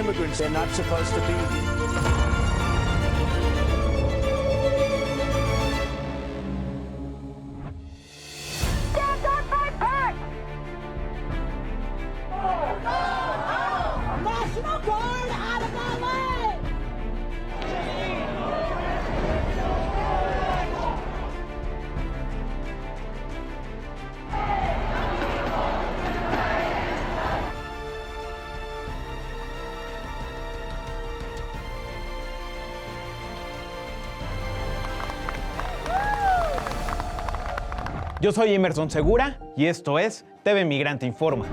immigrants. They're not supposed to be here. National Guard out of my way! Yo soy Emerson Segura y esto es TV Migrante Informa.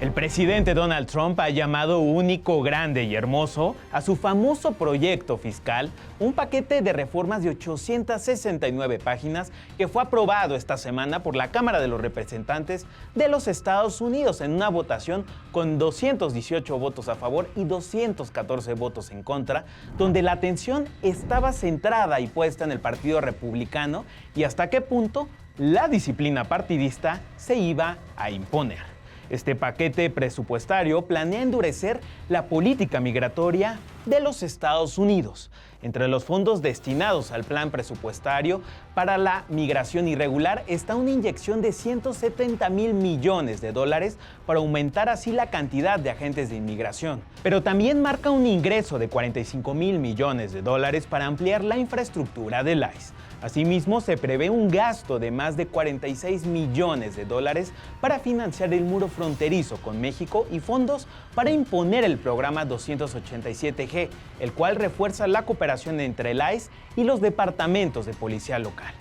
El presidente Donald Trump ha llamado único, grande y hermoso a su famoso proyecto fiscal, un paquete de reformas de 869 páginas que fue aprobado esta semana por la Cámara de los Representantes de los Estados Unidos en una votación con 218 votos a favor y 214 votos en contra, donde la atención estaba centrada y puesta en el Partido Republicano y hasta qué punto la disciplina partidista se iba a imponer. Este paquete presupuestario planea endurecer la política migratoria de los Estados Unidos. Entre los fondos destinados al plan presupuestario para la migración irregular está una inyección de 170,000 millones de dólares para aumentar así la cantidad de agentes de inmigración. Pero también marca un ingreso de 45,000 millones de dólares para ampliar la infraestructura del ICE. Asimismo, se prevé un gasto de más de 46 millones de dólares para financiar el muro fronterizo con México y fondos para imponer el programa 287G, el cual refuerza la cooperación entre el ICE y los departamentos de policía local.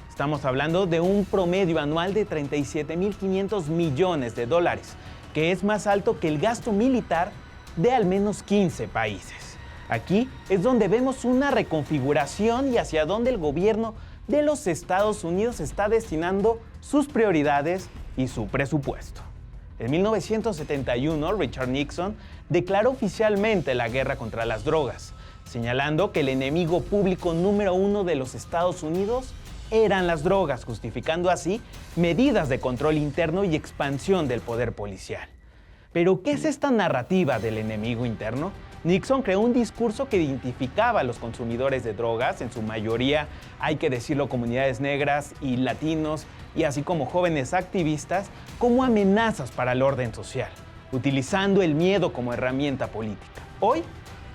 Estamos hablando de un promedio anual de 37,500 millones de dólares, que es más alto que el gasto militar de al menos 15 países. Aquí es donde vemos una reconfiguración y hacia dónde el gobierno de los Estados Unidos está destinando sus prioridades y su presupuesto. En 1971, Richard Nixon declaró oficialmente la guerra contra las drogas, señalando que el enemigo público número uno de los Estados Unidos eran las drogas, justificando así medidas de control interno y expansión del poder policial. ¿Pero qué es esta narrativa del enemigo interno? Nixon creó un discurso que identificaba a los consumidores de drogas, en su mayoría, hay que decirlo, comunidades negras y latinos, y así como jóvenes activistas, como amenazas para el orden social, utilizando el miedo como herramienta política. Hoy,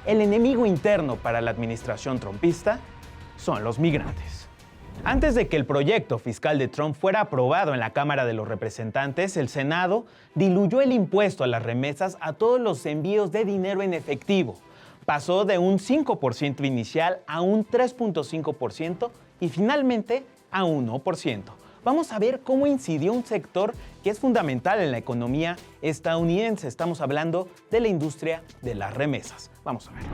el enemigo interno para la administración trumpista son los migrantes. Antes de que el proyecto fiscal de Trump fuera aprobado en la Cámara de los Representantes, el Senado diluyó el impuesto a las remesas a todos los envíos de dinero en efectivo. Pasó de un 5% inicial a un 3.5% y finalmente a un 1%. Vamos a ver cómo incidió un sector que es fundamental en la economía estadounidense. Estamos hablando de la industria de las remesas. Vamos a ver.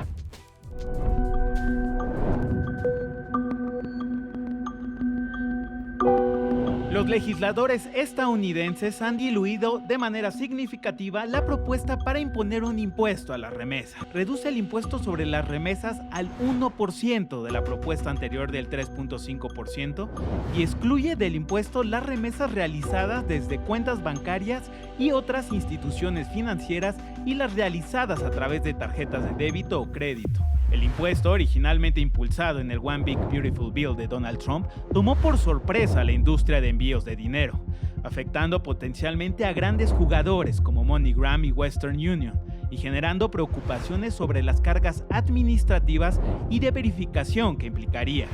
Los legisladores estadounidenses han diluido de manera significativa la propuesta para imponer un impuesto a las remesas. Reduce el impuesto sobre las remesas al 1% de la propuesta anterior del 3.5% y excluye del impuesto las remesas realizadas desde cuentas bancarias y otras instituciones financieras y las realizadas a través de tarjetas de débito o crédito. El impuesto, originalmente impulsado en el One Big Beautiful Bill de Donald Trump, tomó por sorpresa a la industria de envíos de dinero, afectando potencialmente a grandes jugadores como MoneyGram y Western Union, y generando preocupaciones sobre las cargas administrativas y de verificación que implicaría.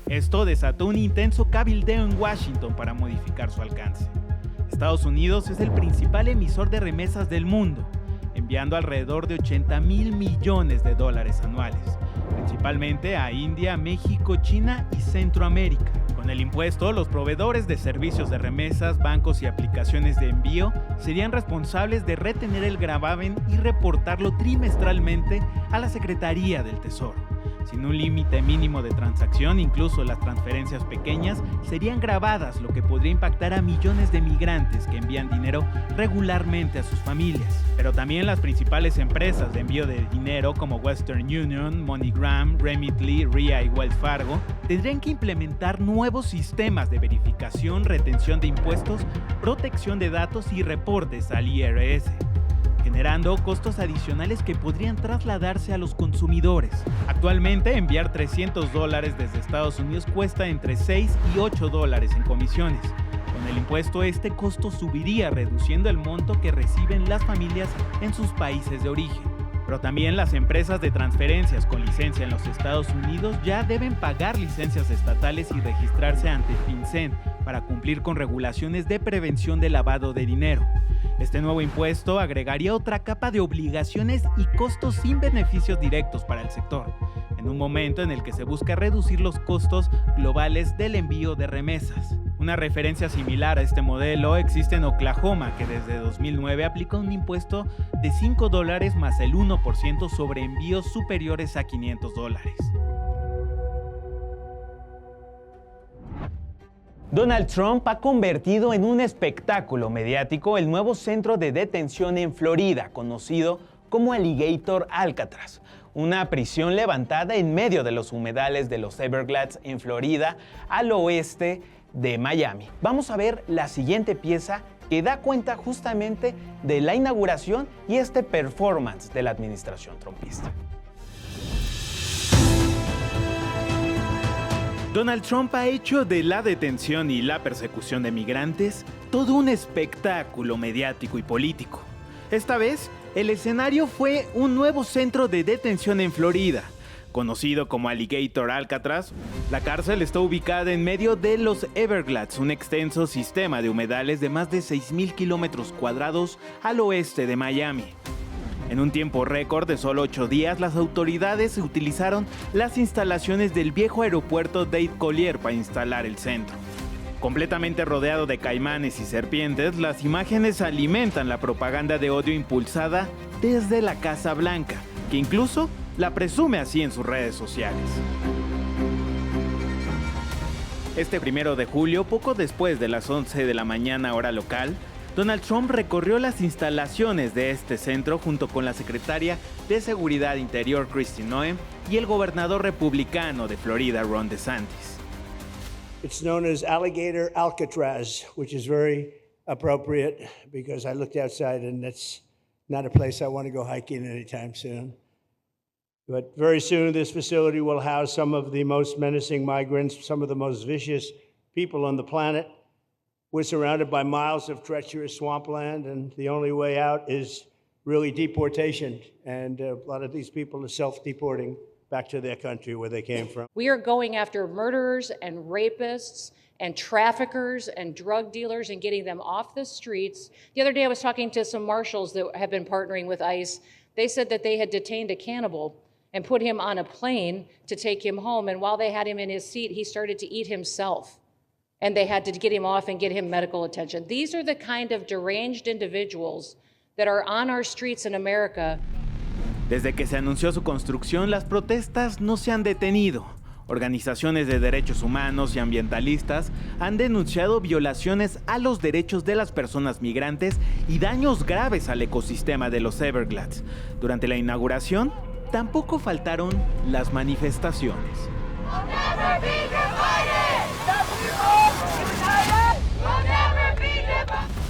Esto desató un intenso cabildeo en Washington para modificar su alcance. Estados Unidos es el principal emisor de remesas del mundo, enviando alrededor de 80,000 millones de dólares anuales, principalmente a India, México, China y Centroamérica. Con el impuesto, los proveedores de servicios de remesas, bancos y aplicaciones de envío serían responsables de retener el gravamen y reportarlo trimestralmente a la Secretaría del Tesoro, Sin un límite mínimo de transacción, incluso las transferencias pequeñas serían grabadas, lo que podría impactar a millones de migrantes que envían dinero regularmente a sus familias. Pero también las principales empresas de envío de dinero como Western Union, MoneyGram, Remitly, RIA y Wells Fargo tendrían que implementar nuevos sistemas de verificación, retención de impuestos, protección de datos y reportes al IRS, generando costos adicionales que podrían trasladarse a los consumidores. Actualmente, enviar $300 desde Estados Unidos cuesta entre $6 y $8 en comisiones. Con el impuesto, este costo subiría, reduciendo el monto que reciben las familias en sus países de origen. Pero también las empresas de transferencias con licencia en los Estados Unidos ya deben pagar licencias estatales y registrarse ante FinCEN para cumplir con regulaciones de prevención de lavado de dinero. Este nuevo impuesto agregaría otra capa de obligaciones y costos sin beneficios directos para el sector, en un momento en el que se busca reducir los costos globales del envío de remesas. Una referencia similar a este modelo existe en Oklahoma, que desde 2009 aplica un impuesto de $5 más el 1% sobre envíos superiores a $500. Donald Trump ha convertido en un espectáculo mediático el nuevo centro de detención en Florida, conocido como Alligator Alcatraz, una prisión levantada en medio de los humedales de los Everglades en Florida, al oeste de Miami. Vamos a ver la siguiente pieza que da cuenta justamente de la inauguración y este performance de la administración trumpista. Donald Trump ha hecho de la detención y la persecución de migrantes todo un espectáculo mediático y político. Esta vez, el escenario fue un nuevo centro de detención en Florida, conocido como Alligator Alcatraz. La cárcel está ubicada en medio de los Everglades, un extenso sistema de humedales de más de 6,000 kilómetros cuadrados al oeste de Miami. En un tiempo récord de solo 8 días, las autoridades utilizaron las instalaciones del viejo aeropuerto Dade Collier para instalar el centro. Completamente rodeado de caimanes y serpientes, las imágenes alimentan la propaganda de odio impulsada desde la Casa Blanca, que incluso la presume así en sus redes sociales. Este 1 de julio, poco después de las 11 de la mañana hora local, Donald Trump recorrió las instalaciones de este centro junto con la secretaria de Seguridad Interior Kristi Noem y el gobernador republicano de Florida, Ron DeSantis. It's known as Alligator Alcatraz, which is very appropriate because I looked outside and that's not a place I want to go hiking anytime soon. But very soon this facility will house some of the most menacing migrants, some of the most vicious people on the planet. We're surrounded by miles of treacherous swampland, and the only way out is really deportation. And a lot of these people are self-deporting back to their country where they came from. We are going after murderers and rapists and traffickers and drug dealers and getting them off the streets. The other day I was talking to some marshals that have been partnering with ICE. They said that they had detained a cannibal and put him on a plane to take him home. And while they had him in his seat, he started to eat himself. And they had to get him off and get him medical attention. These are the kind of deranged individuals that are on our streets in America. Desde que se anunció su construcción, las protestas no se han detenido. Organizaciones de derechos humanos y ambientalistas han denunciado violaciones a los derechos de las personas migrantes y daños graves al ecosistema de los Everglades. Durante la inauguración, tampoco faltaron las manifestaciones.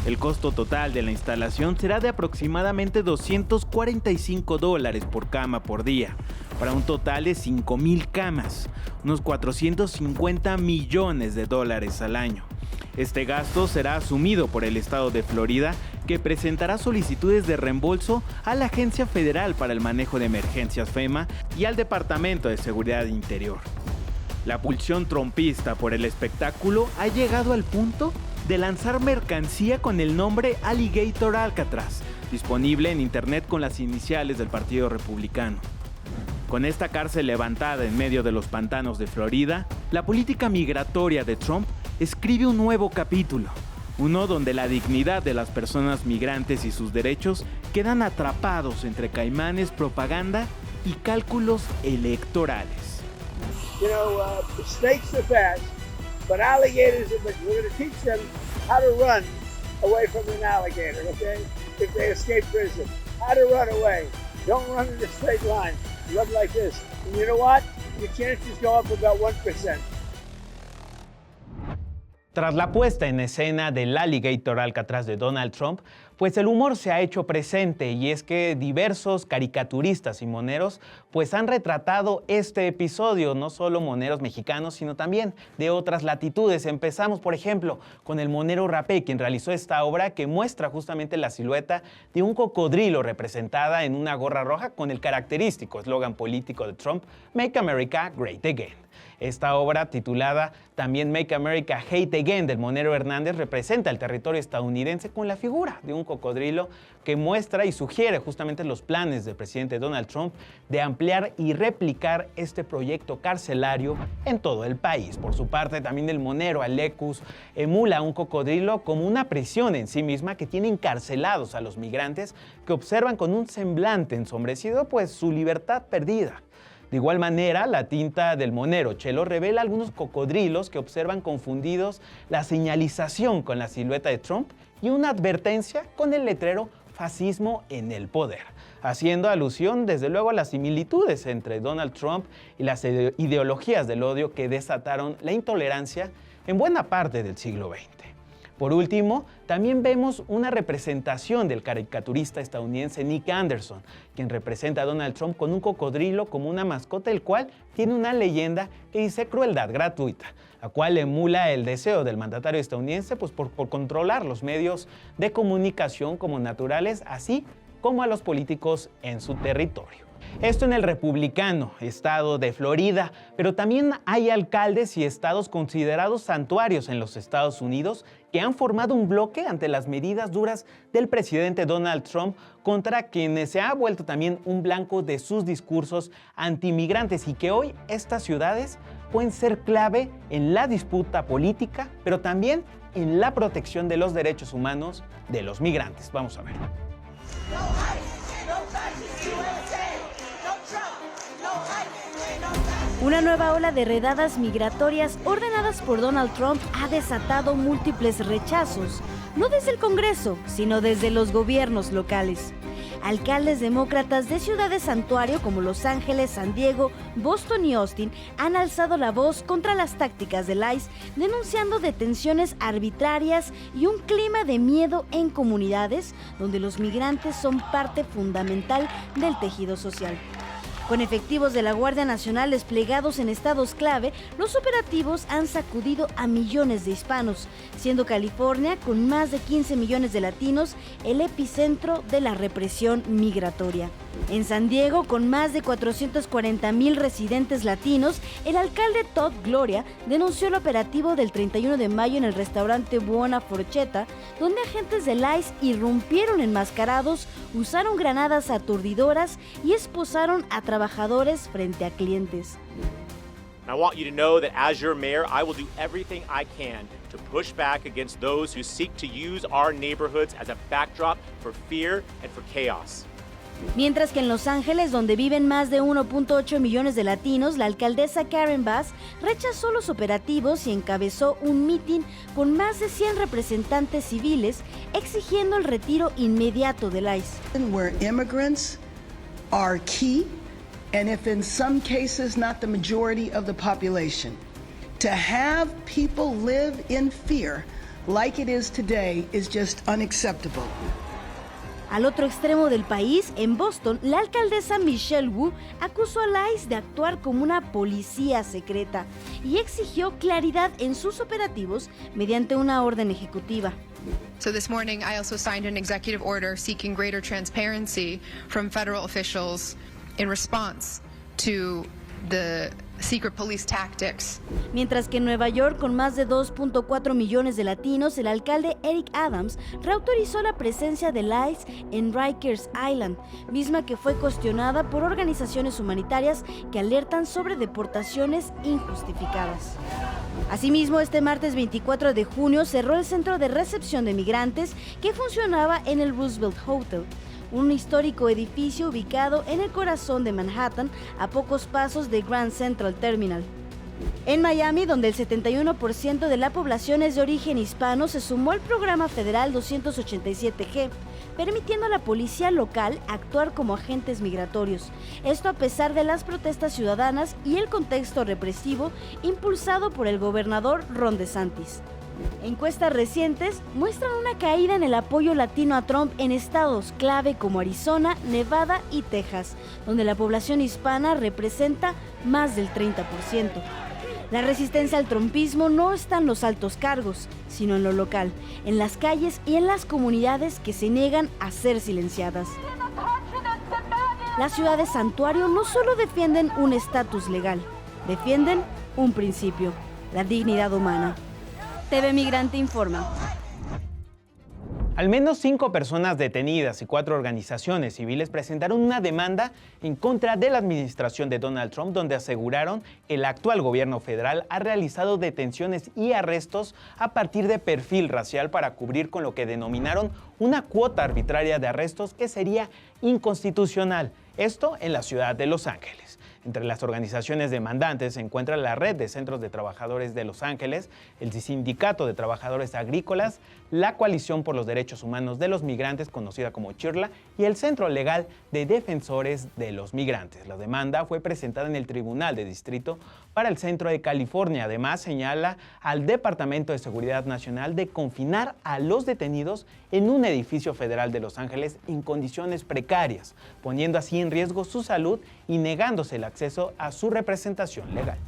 El costo total de la instalación será de aproximadamente $245 por cama por día, para un total de 5,000 camas, unos $450 millones al año. Este gasto será asumido por el estado de Florida, que presentará solicitudes de reembolso a la Agencia Federal para el Manejo de Emergencias FEMA y al Departamento de Seguridad Interior. La pulsión trumpista por el espectáculo ha llegado al punto de lanzar mercancía con el nombre Alligator Alcatraz, disponible en internet con las iniciales del Partido Republicano. Con esta cárcel levantada en medio de los pantanos de Florida, la política migratoria de Trump escribe un nuevo capítulo, uno donde la dignidad de las personas migrantes y sus derechos quedan atrapados entre caimanes, propaganda y cálculos electorales. You know, snakes are fast, but alligators are big. We're going to teach them how to run away from an alligator, okay? If they escape prison, how to run away. Don't run in a straight line. Run like this. And you know what? Your chances go up about 1%. Tras la puesta en escena del Alligator Alcatraz de Donald Trump, pues el humor se ha hecho presente y es que diversos caricaturistas y moneros pues han retratado este episodio, no solo moneros mexicanos, sino también de otras latitudes. Empezamos, por ejemplo, con el monero Rapé, quien realizó esta obra que muestra justamente la silueta de un cocodrilo representada en una gorra roja con el característico eslogan político de Trump, Make America Great Again. Esta obra, titulada también Make America Hate Again, del monero Hernández, representa el territorio estadounidense con la figura de un cocodrilo que muestra y sugiere justamente los planes del presidente Donald Trump de ampliar y replicar este proyecto carcelario en todo el país. Por su parte, también el monero Alecus emula a un cocodrilo como una prisión en sí misma que tiene encarcelados a los migrantes que observan con un semblante ensombrecido pues su libertad perdida. De igual manera, la tinta del monero Chelo revela algunos cocodrilos que observan confundidos la señalización con la silueta de Trump y una advertencia con el letrero Fascismo en el poder, haciendo alusión desde luego a las similitudes entre Donald Trump y las ideologías del odio que desataron la intolerancia en buena parte del siglo XX. Por último, también vemos una representación del caricaturista estadounidense Nick Anderson, quien representa a Donald Trump con un cocodrilo como una mascota, el cual tiene una leyenda que dice crueldad gratuita, la cual emula el deseo del mandatario estadounidense pues, por controlar los medios de comunicación como naturales, así como a los políticos en su territorio. Esto en el republicano estado de Florida, pero también hay alcaldes y estados considerados santuarios en los Estados Unidos que han formado un bloque ante las medidas duras del presidente Donald Trump contra quienes se ha vuelto también un blanco de sus discursos antimigrantes y que hoy estas ciudades pueden ser clave en la disputa política, pero también en la protección de los derechos humanos de los migrantes. Vamos a ver. Una nueva ola de redadas migratorias ordenadas por Donald Trump ha desatado múltiples rechazos, no desde el Congreso, sino desde los gobiernos locales. Alcaldes demócratas de ciudades santuario como Los Ángeles, San Diego, Boston y Austin han alzado la voz contra las tácticas del ICE, denunciando detenciones arbitrarias y un clima de miedo en comunidades donde los migrantes son parte fundamental del tejido social. Con efectivos de la Guardia Nacional desplegados en estados clave, los operativos han sacudido a millones de hispanos, siendo California, con más de 15 millones de latinos, el epicentro de la represión migratoria. En San Diego, con más de 440,000 residentes latinos, el alcalde Todd Gloria denunció el operativo del 31 de mayo en el restaurante Buona Forchetta, donde agentes del ICE irrumpieron enmascarados, usaron granadas aturdidoras y esposaron a trabajadores frente a clientes. I want you to know that as your mayor, I will do everything I can to push back against those who seek to use our neighborhoods as a backdrop for fear and for chaos. Mientras que en Los Ángeles, donde viven más de 1.8 millones de latinos, la alcaldesa Karen Bass rechazó los operativos y encabezó un mitin con más de 100 representantes civiles exigiendo el retiro inmediato del ICE. Where immigrants are key, and if in some cases not the majority of the population, to have people live in fear like it is today is just unacceptable. Al otro extremo del país, en Boston, la alcaldesa Michelle Wu acusó al ICE de actuar como una policía secreta y exigió claridad en sus operativos mediante una orden ejecutiva. So this morning, I also signed an executive order seeking greater transparency from federal officials in response to the secret police tactics. Mientras que en Nueva York, con más de 2.4 millones de latinos, el alcalde Eric Adams reautorizó la presencia del ICE en Rikers Island, misma que fue cuestionada por organizaciones humanitarias que alertan sobre deportaciones injustificadas. Asimismo, este martes 24 de junio cerró el centro de recepción de migrantes que funcionaba en el Roosevelt Hotel. un histórico edificio ubicado en el corazón de Manhattan, a pocos pasos de Grand Central Terminal. En Miami, donde el 71% de la población es de origen hispano, se sumó al programa federal 287G, permitiendo a la policía local actuar como agentes migratorios. Esto a pesar de las protestas ciudadanas y el contexto represivo impulsado por el gobernador Ron DeSantis. Encuestas recientes muestran una caída en el apoyo latino a Trump en estados clave como Arizona, Nevada y Texas, donde la población hispana representa más del 30%. La resistencia al trumpismo no está en los altos cargos, sino en lo local, en las calles y en las comunidades que se niegan a ser silenciadas. Las ciudades santuario no solo defienden un estatus legal, defienden un principio, la dignidad humana. TV Migrante informa. Al menos 5 personas detenidas y 4 organizaciones civiles presentaron una demanda en contra de la administración de Donald Trump, donde aseguraron que el actual gobierno federal ha realizado detenciones y arrestos a partir de perfil racial para cubrir con lo que denominaron una cuota arbitraria de arrestos que sería inconstitucional. Esto en la ciudad de Los Ángeles. Entre las organizaciones demandantes se encuentra la Red de Centros de Trabajadores de Los Ángeles, el Sindicato de Trabajadores Agrícolas, la Coalición por los Derechos Humanos de los Migrantes, conocida como CHIRLA, y el Centro Legal de Defensores de los Migrantes. La demanda fue presentada en el Tribunal de Distrito para el Centro de California. Además, señala al Departamento de Seguridad Nacional de confinar a los detenidos en un edificio federal de Los Ángeles en condiciones precarias, poniendo así en riesgo su salud y negándose el acceso a su representación legal.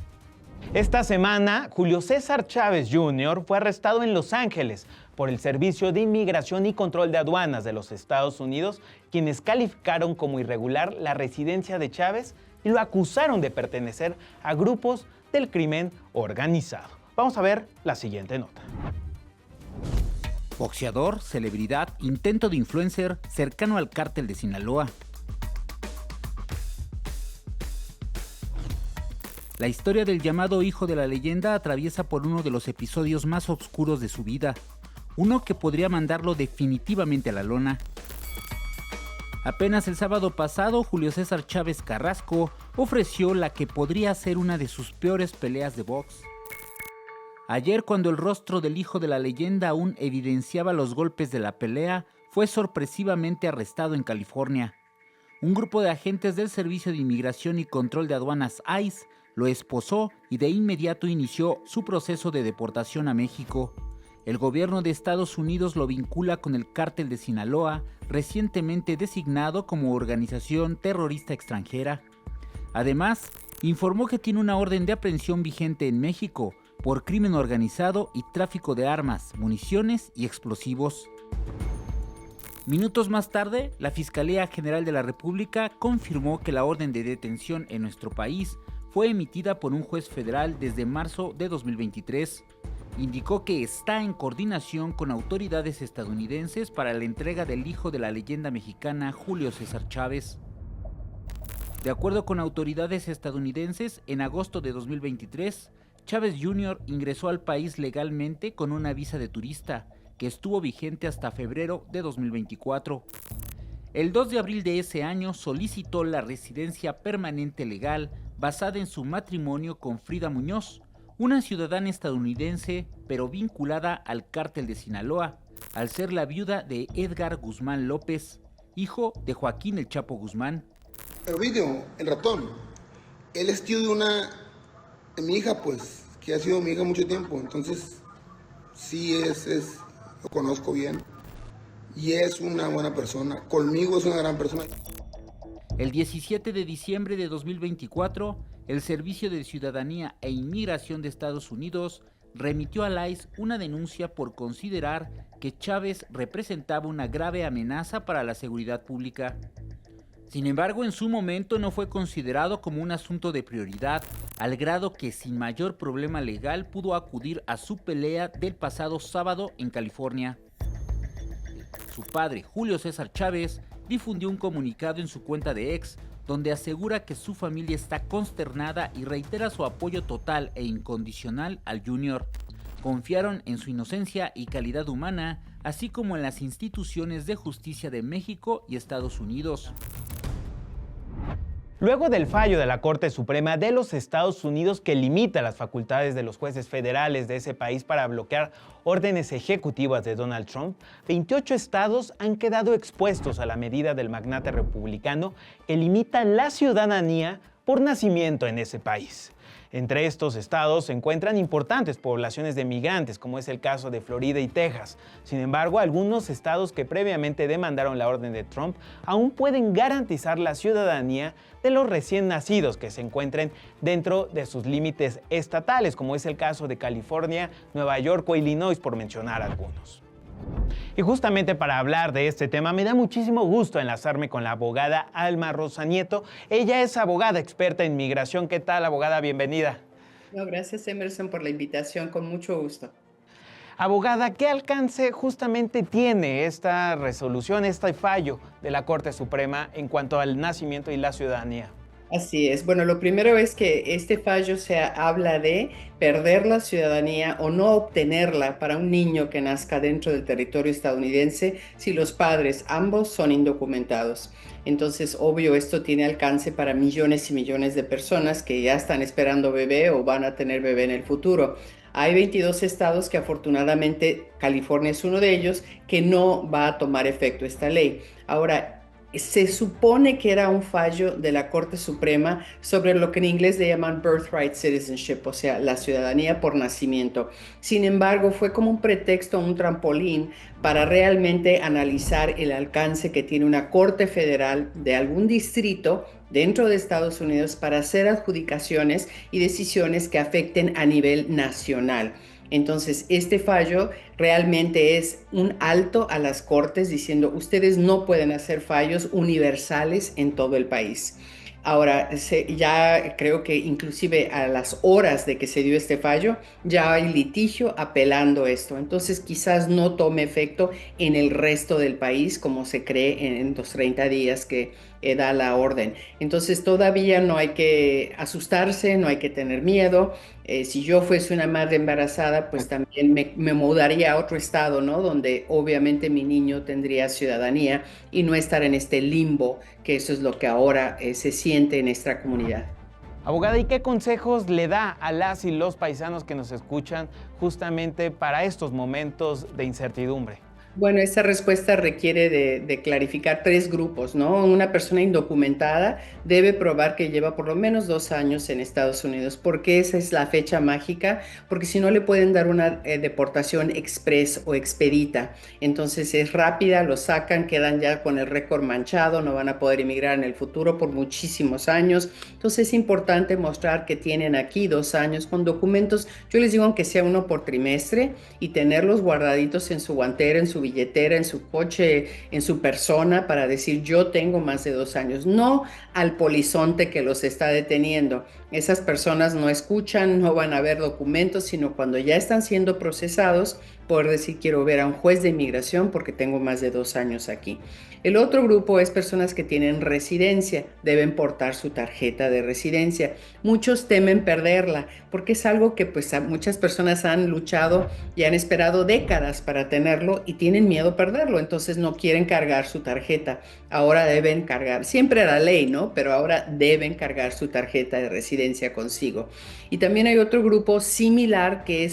Esta semana, Julio César Chávez Jr. fue arrestado en Los Ángeles por el Servicio de Inmigración y Control de Aduanas de los Estados Unidos, quienes calificaron como irregular la residencia de Chávez y lo acusaron de pertenecer a grupos del crimen organizado. Vamos a ver la siguiente nota. Boxeador, celebridad, intento de influencer cercano al cártel de Sinaloa. La historia del llamado hijo de la leyenda atraviesa por uno de los episodios más oscuros de su vida, uno que podría mandarlo definitivamente a la lona. Apenas el sábado pasado, Julio César Chávez Carrasco ofreció la que podría ser una de sus peores peleas de box. Ayer, cuando el rostro del hijo de la leyenda aún evidenciaba los golpes de la pelea, fue sorpresivamente arrestado en California. Un grupo de agentes del Servicio de Inmigración y Control de Aduanas ICE lo esposó y de inmediato inició su proceso de deportación a México. El gobierno de Estados Unidos lo vincula con el cártel de Sinaloa, recientemente designado como organización terrorista extranjera. Además, informó que tiene una orden de aprehensión vigente en México por crimen organizado y tráfico de armas, municiones y explosivos. Minutos más tarde, la Fiscalía General de la República confirmó que la orden de detención en nuestro país fue emitida por un juez federal desde marzo de 2023. Indicó que está en coordinación con autoridades estadounidenses para la entrega del hijo de la leyenda mexicana Julio César Chávez. De acuerdo con autoridades estadounidenses, en agosto de 2023, Chávez Jr. ingresó al país legalmente con una visa de turista, que estuvo vigente hasta febrero de 2024. El 2 de abril de ese año solicitó la residencia permanente legal basada en su matrimonio con Frida Muñoz, una ciudadana estadounidense pero vinculada al cártel de Sinaloa, al ser la viuda de Edgar Guzmán López, hijo de Joaquín El Chapo Guzmán. Ovidio, el ratón, él es tío de mi hija, pues, que ha sido mi hija mucho tiempo, entonces sí lo conozco bien y es una buena persona, conmigo es una gran persona. El 17 de diciembre de 2024, el Servicio de Ciudadanía e Inmigración de Estados Unidos remitió al ICE una denuncia por considerar que Chávez representaba una grave amenaza para la seguridad pública. Sin embargo, en su momento no fue considerado como un asunto de prioridad, al grado que sin mayor problema legal pudo acudir a su pelea del pasado sábado en California. Su padre, Julio César Chávez, difundió un comunicado en su cuenta de X, donde asegura que su familia está consternada y reitera su apoyo total e incondicional al Junior. Confiaron en su inocencia y calidad humana, así como en las instituciones de justicia de México y Estados Unidos. Luego del fallo de la Corte Suprema de los Estados Unidos que limita las facultades de los jueces federales de ese país para bloquear órdenes ejecutivas de Donald Trump, 28 estados han quedado expuestos a la medida del magnate republicano que limita la ciudadanía por nacimiento en ese país. Entre estos estados se encuentran importantes poblaciones de migrantes, como es el caso de Florida y Texas. Sin embargo, algunos estados que previamente demandaron la orden de Trump aún pueden garantizar la ciudadanía de los recién nacidos que se encuentren dentro de sus límites estatales, como es el caso de California, Nueva York o Illinois, por mencionar algunos. Y justamente para hablar de este tema me da muchísimo gusto enlazarme con la abogada Alma Rosa Nieto. Ella es abogada experta en migración. ¿Qué tal, abogada? Bienvenida. No, gracias, Emerson, por la invitación, con mucho gusto. Abogada, ¿qué alcance justamente tiene esta resolución, este fallo de la Corte Suprema en cuanto al nacimiento y la ciudadanía? Así es. Bueno, lo primero es que este fallo habla de perder la ciudadanía o no obtenerla para un niño que nazca dentro del territorio estadounidense si los padres ambos son indocumentados. Entonces, obvio, esto tiene alcance para millones y millones de personas que ya están esperando bebé o van a tener bebé en el futuro. Hay 22 estados que afortunadamente, California es uno de ellos, que no va a tomar efecto esta ley. Ahora, se supone que era un fallo de la Corte Suprema sobre lo que en inglés le llaman birthright citizenship, o sea, la ciudadanía por nacimiento. Sin embargo, fue como un pretexto, un trampolín para realmente analizar el alcance que tiene una Corte Federal de algún distrito dentro de Estados Unidos para hacer adjudicaciones y decisiones que afecten a nivel nacional. Entonces, este fallo realmente es un alto a las cortes diciendo ustedes no pueden hacer fallos universales en todo el país. Ahora, ya creo que inclusive a las horas de que se dio este fallo, ya hay litigio apelando esto. Entonces, quizás no tome efecto en el resto del país como se cree en los 30 días que da la orden. Entonces, todavía no hay que asustarse, no hay que tener miedo. Si yo fuese una madre embarazada, pues también me mudaría a otro estado, ¿no? Donde obviamente mi niño tendría ciudadanía y no estar en este limbo, que eso es lo que ahora se siente en nuestra comunidad. Abogada, ¿y qué consejos le da a las y los paisanos que nos escuchan justamente para estos momentos de incertidumbre? Bueno, esta respuesta requiere de clarificar 3 grupos, ¿no? Una persona indocumentada debe probar que lleva por lo menos 2 años en Estados Unidos. ¿Por qué esa es la fecha mágica? Porque si no le pueden dar una deportación express o expedita. Entonces es rápida, lo sacan, quedan ya con el récord manchado, no van a poder emigrar en el futuro por muchísimos años. Entonces es importante mostrar que tienen aquí 2 años con documentos. Yo les digo aunque sea uno por trimestre y tenerlos guardaditos en su guantera, en su billetera, en su coche, en su persona para decir yo tengo más de 2 años, no al polizonte que los está deteniendo. Esas personas no escuchan, no van a ver documentos, sino cuando ya están siendo procesados, poder decir quiero ver a un juez de inmigración porque tengo más de 2 años aquí. El otro grupo es personas que tienen residencia, deben portar su tarjeta de residencia. Muchos temen perderla porque es algo que pues muchas personas han luchado y han esperado décadas para tenerlo y tienen miedo a perderlo, entonces no quieren cargar su tarjeta. Ahora deben cargar, siempre era ley, ¿no? Pero ahora deben cargar su tarjeta de residencia consigo. Y también hay otro grupo similar que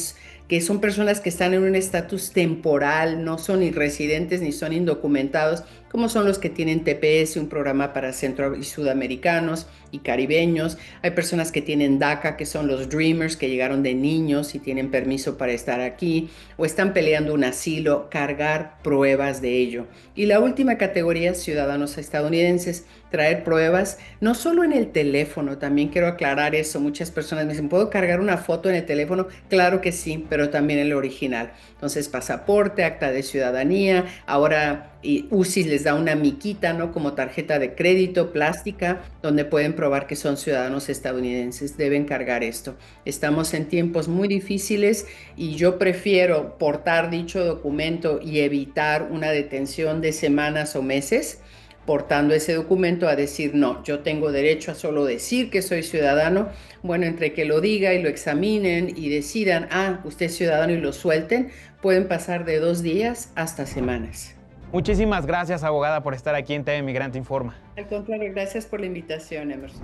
son personas que están en un estatus temporal, no son ni residentes ni son indocumentados, como son los que tienen TPS, un programa para centro y sudamericanos y caribeños. Hay personas que tienen DACA, que son los Dreamers, que llegaron de niños y tienen permiso para estar aquí, o están peleando un asilo, cargar pruebas de ello. Y la última categoría, ciudadanos estadounidenses, traer pruebas, no solo en el teléfono, también quiero aclarar eso. Muchas personas me dicen, ¿puedo cargar una foto en el teléfono? Claro que sí, pero también el original. Entonces, pasaporte, acta de ciudadanía, ahora UCIS les da una miquita, ¿no? Como tarjeta de crédito plástica, donde pueden probar que son ciudadanos estadounidenses. Deben cargar esto. Estamos en tiempos muy difíciles y yo prefiero portar dicho documento y evitar una detención de semanas o meses portando ese documento a decir, no, yo tengo derecho a solo decir que soy ciudadano. Bueno, entre que lo diga y lo examinen y decidan, usted es ciudadano y lo suelten, pueden pasar de 2 días hasta semanas. Muchísimas gracias, abogada, por estar aquí en TV Migrante Informa. Al contrario, gracias por la invitación, Emerson.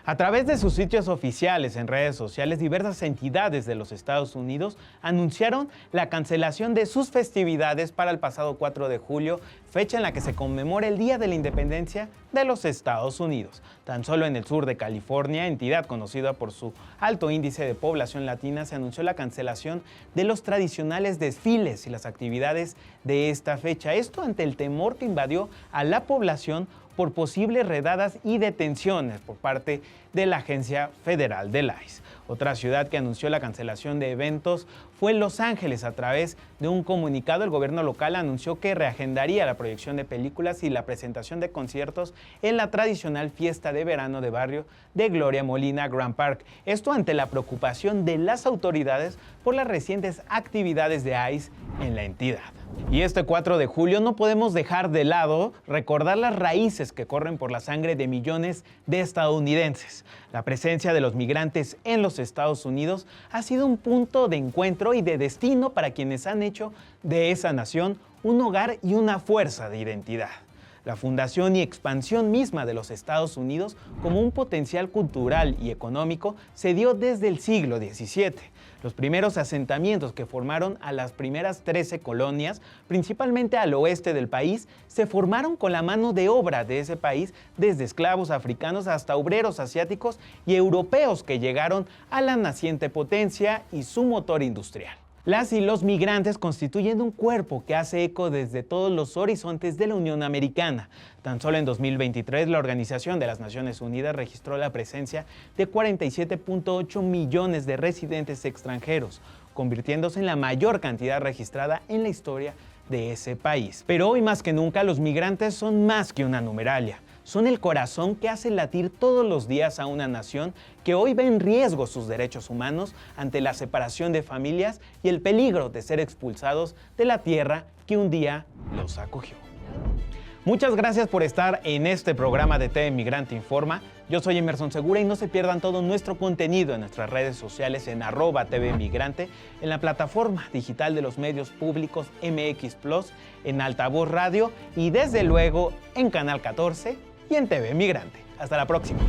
A través de sus sitios oficiales en redes sociales, diversas entidades de los Estados Unidos anunciaron la cancelación de sus festividades para el pasado 4 de julio, fecha en la que se conmemora el Día de la Independencia de los Estados Unidos. Tan solo en el sur de California, entidad conocida por su alto índice de población latina, se anunció la cancelación de los tradicionales desfiles y las actividades de esta fecha. Esto ante el temor que invadió a la población por posibles redadas y detenciones por parte de la Agencia Federal del ICE. Otra ciudad que anunció la cancelación de eventos fue Los Ángeles. A través de un comunicado, el gobierno local anunció que reagendaría la proyección de películas y la presentación de conciertos en la tradicional fiesta de verano de barrio de Gloria Molina Grand Park. Esto ante la preocupación de las autoridades por las recientes actividades de ICE en la entidad. Y este 4 de julio no podemos dejar de lado recordar las raíces que corren por la sangre de millones de estadounidenses. La presencia de los migrantes en los Estados Unidos ha sido un punto de encuentro y de destino para quienes han hecho de esa nación un hogar y una fuerza de identidad. La fundación y expansión misma de los Estados Unidos como un potencial cultural y económico se dio desde el siglo XVII. Los primeros asentamientos que formaron a las primeras 13 colonias, principalmente al oeste del país, se formaron con la mano de obra de ese país, desde esclavos africanos hasta obreros asiáticos y europeos que llegaron a la naciente potencia y su motor industrial. Las y los migrantes constituyen un cuerpo que hace eco desde todos los horizontes de la Unión Americana. Tan solo en 2023, la Organización de las Naciones Unidas registró la presencia de 47.8 millones de residentes extranjeros, convirtiéndose en la mayor cantidad registrada en la historia de ese país. Pero hoy más que nunca, los migrantes son más que una numeralia. Son el corazón que hace latir todos los días a una nación que hoy ve en riesgo sus derechos humanos ante la separación de familias y el peligro de ser expulsados de la tierra que un día los acogió. Muchas gracias por estar en este programa de TV Migrante Informa. Yo soy Emerson Segura y no se pierdan todo nuestro contenido en nuestras redes sociales en @tvmigrante, en la plataforma digital de los medios públicos MX Plus, en Altavoz Radio y desde luego en Canal 14 y en TV Migrante. Hasta la próxima.